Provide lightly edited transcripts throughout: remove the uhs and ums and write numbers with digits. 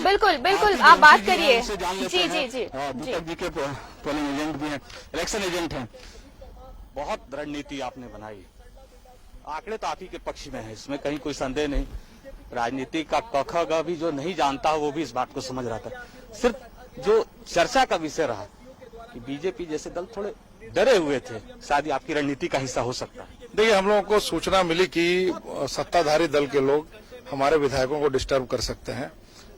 बिल्कुल बिल्कुल, आप बात करिए। जी जी जी दीपक जी के पोलिंग एजेंट भी हैं, इलेक्शन एजेंट हैं। बहुत रणनीति आपने बनाई, आंकड़े तो आप ही के पक्ष में है, इसमें कहीं कोई संदेह नहीं। राजनीति का क ख ग भी जो नहीं जानता वो भी इस बात को समझ रहा था। सिर्फ जो चर्चा का विषय रहा कि बीजेपी जैसे दल थोड़े डरे हुए थे, शायद आपकी रणनीति का हिस्सा हो सकता है। देखिए, हम लोगों को सूचना मिली कि सत्ताधारी दल के लोग हमारे विधायकों को डिस्टर्ब कर सकते हैं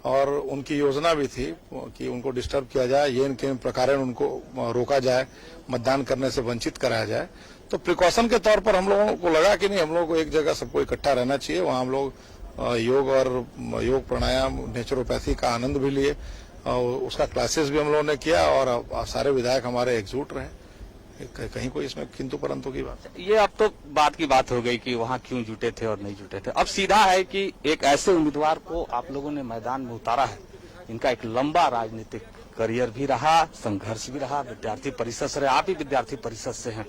और उनकी योजना भी थी कि उनको डिस्टर्ब किया जाए, ये इनके प्रकार उनको रोका जाए, मतदान करने से वंचित कराया जाए। तो प्रिकॉशन के तौर पर हम लोगों को लगा कि नहीं, हम लोगों को एक जगह सबको इकट्ठा रहना चाहिए। वहां हम लोग योग और योग प्राणायाम, नेचुरोपैथी का आनंद भी लिए, उसका क्लासेस भी हम लोगों ने किया और सारे विधायक हमारे एकजुट रहे। कहीं कोई इसमें किंतु परंतु की बात। ये अब तो बात की बात हो गई कि वहाँ क्यों जुटे थे और नहीं जुटे थे। अब सीधा है कि एक ऐसे उम्मीदवार को आप लोगों ने मैदान में उतारा है, इनका एक लंबा राजनीतिक करियर भी रहा, संघर्ष भी रहा, विद्यार्थी परिषद से रहे, आप ही विद्यार्थी परिषद से हैं,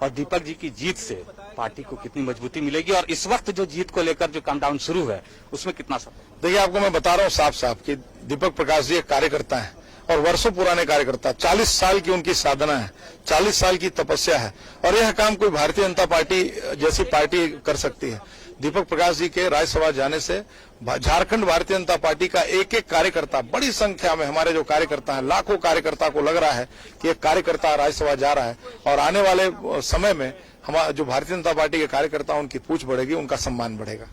और दीपक जी की जीत से पार्टी को कितनी मजबूती मिलेगी और इस वक्त जो जीत को लेकर जो काउंटडाउन शुरू है उसमें कितना समय? देखिए, आपको मैं बता रहा हूँ साफ साफ कि दीपक प्रकाश जी एक कार्यकर्ता है और वर्षों पुराने कार्यकर्ता, 40 साल की उनकी साधना है, 40 साल की तपस्या है और यह काम कोई भारतीय जनता पार्टी जैसी पार्टी कर सकती है। दीपक प्रकाश जी के राज्यसभा जाने से झारखंड भारतीय जनता पार्टी का एक एक कार्यकर्ता, बड़ी संख्या में हमारे जो कार्यकर्ता हैं, लाखों कार्यकर्ता को लग रहा है कि एक कार्यकर्ता राज्यसभा जा रहा है और आने वाले समय में हमारा जो भारतीय जनता पार्टी के कार्यकर्ता उनकी पूछ बढ़ेगी, उनका सम्मान बढ़ेगा।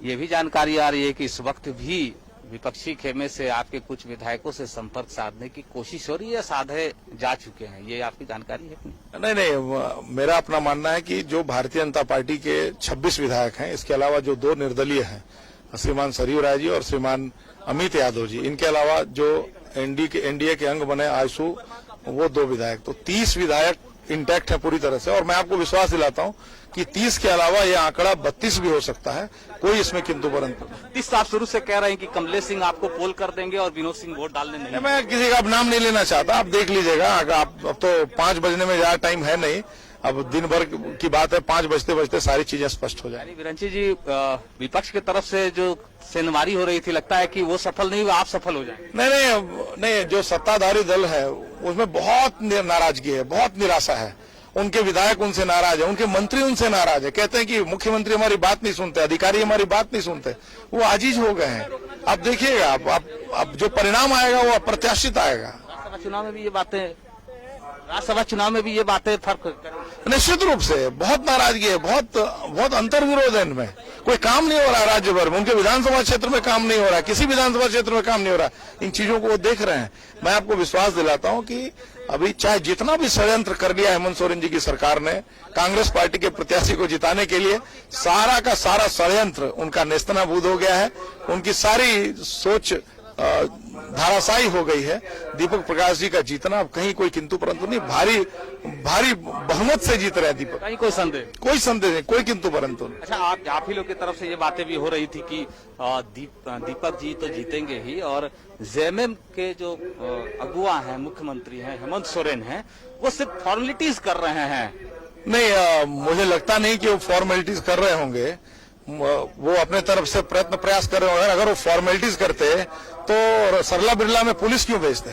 ये भी जानकारी आ रही है कि इस वक्त भी विपक्षी खेमे से आपके कुछ विधायकों से संपर्क साधने की कोशिश हो रही है या साधे जा चुके हैं, ये आपकी जानकारी है? नहीं, मेरा अपना मानना है कि जो भारतीय जनता पार्टी के 26 विधायक हैं, इसके अलावा जो 2 निर्दलीय हैं, श्रीमान सरयू राय जी और श्रीमान अमित यादव जी, इनके अलावा जो एनडीए के अंग बने आयसू, वो 2 विधायक, तो 30 विधायक इंटैक्ट है पूरी तरह से। और मैं आपको विश्वास दिलाता हूं कि 30 के अलावा ये आंकड़ा 32 भी हो सकता है, कोई इसमें किंतु परंतु। 30 आप शुरू से कह रहे हैं कि कमलेश सिंह आपको पोल कर देंगे और विनोद सिंह वोट डालने नहीं। मैं किसी का अब नाम नहीं लेना चाहता, आप देख लीजिएगा। अब तो 5 बजने में ज्यादा टाइम है नहीं, अब दिन भर की बात है, 5 बजते बजते सारी चीजें स्पष्ट हो जाएंगी। विरंची जी, विपक्ष की तरफ से जो सेनवारी हो रही थी, लगता है कि वो सफल नहीं हुआ, आप सफल हो जाएंगे? नहीं, जो सत्ताधारी दल है उसमें बहुत नाराजगी है, बहुत निराशा है। उनके विधायक उनसे नाराज है, उनके मंत्री उनसे नाराज है, कहते हैं कि मुख्यमंत्री हमारी बात नहीं सुनते, अधिकारी हमारी बात नहीं सुनते, वो आजीज हो गए हैं। आप देखिएगा, अब जो परिणाम आएगा वो अप्रत्याशित आएगा। राज्यसभा चुनाव में भी ये बातें फर्क निश्चित रूप से बहुत नाराजगी है, बहुत अंतर्विरोध है इनमें। कोई काम नहीं हो रहा राज्य भर में, उनके विधानसभा क्षेत्र में काम नहीं हो रहा, किसी विधानसभा क्षेत्र में काम नहीं हो रहा। इन चीजों को वो देख रहे हैं। मैं आपको विश्वास दिलाता हूं कि अभी चाहे जितना भी षड्यंत्र कर लिया हेमंत सोरेन जी की सरकार ने कांग्रेस पार्टी के प्रत्याशी को जिताने के लिए, सारा का सारा षड्यंत्र उनका नेस्तनाबूद हो गया है। उनकी सारी सोच धाराशायी हो गई है। दीपक प्रकाश जी का जीतना अब कहीं कोई किंतु परंतु नहीं, भारी बहुमत से जीत रहे हैं दीपक। कहीं कोई संदेह नहीं, कोई किंतु परंतु नहीं। अच्छा, आप ही लोग की तरफ से ये बातें भी हो रही थी कि दीपक जी तो जीतेंगे ही और जेएमएम के जो अगुआ हैं, मुख्यमंत्री हैं, हेमंत सोरेन हैं, वो सिर्फ फॉर्मेलिटीज कर रहे हैं। नहीं, मुझे लगता नहीं कि वो फॉर्मेलिटीज कर रहे होंगे। वो अपने तरफ से प्रयास कर रहे होंगे। अगर वो फॉर्मेलिटीज करते तो सरला बिरला में पुलिस क्यों भेजते?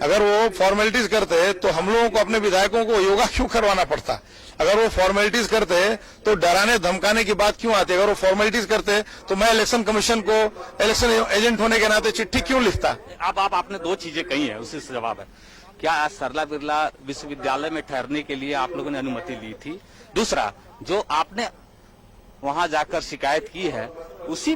अगर वो फॉर्मेलिटीज करते तो हम लोगों को, अपने विधायकों को योगा क्यों करवाना पड़ता? अगर वो फॉर्मेलिटीज करते तो डराने धमकाने की बात क्यों आती? अगर वो फॉर्मेलिटीज करते तो मैं इलेक्शन कमीशन को इलेक्शन एजेंट होने के नाते चिट्ठी क्यों लिखता? अब आपने 2 चीजें कही है, उसी से जवाब है। क्या आज सरला बिरला विश्वविद्यालय में ठहरने के लिए आप लोगों ने अनुमति ली थी? दूसरा, जो आपने वहां जाकर शिकायत की है उसी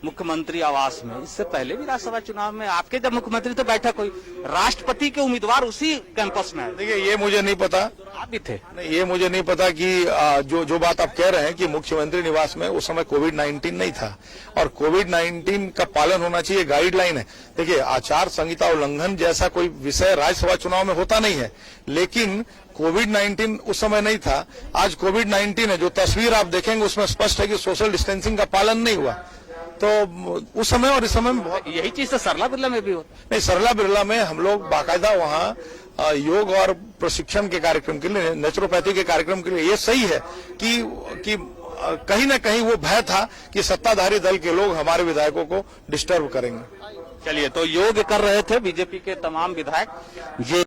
मुख्यमंत्री आवास में, इससे पहले भी राज्यसभा चुनाव में आपके जब मुख्यमंत्री तो बैठक हुई, राष्ट्रपति के उम्मीदवार उसी कैंपस में है। देखिए, ये मुझे नहीं पता, आप भी थे? नहीं, ये मुझे नहीं पता कि जो बात आप कह रहे हैं कि मुख्यमंत्री निवास में उस समय कोविड-19 नहीं था और कोविड-19 का पालन होना चाहिए, गाइडलाइन है। देखिए, आचार संहिता उल्लंघन जैसा कोई विषय राज्यसभा चुनाव में होता नहीं है, लेकिन कोविड-19 उस समय नहीं था। आज कोविड-19 है, जो तस्वीर आप देखेंगे उसमें स्पष्ट है कि सोशल डिस्टेंसिंग का पालन नहीं हुआ। तो उस समय और इस समय में बहुत, यही चीज तो सरला बिरला में भी होता नहीं। सरला बिरला में हम लोग बाकायदा वहाँ योग और प्रशिक्षण के कार्यक्रम के लिए, नेचुरोपैथी के कार्यक्रम के लिए, ये सही है कि कहीं ना कहीं वो भय था कि सत्ताधारी दल के लोग हमारे विधायकों को डिस्टर्ब करेंगे। चलिए, तो योग कर रहे थे बीजेपी के तमाम विधायक। ये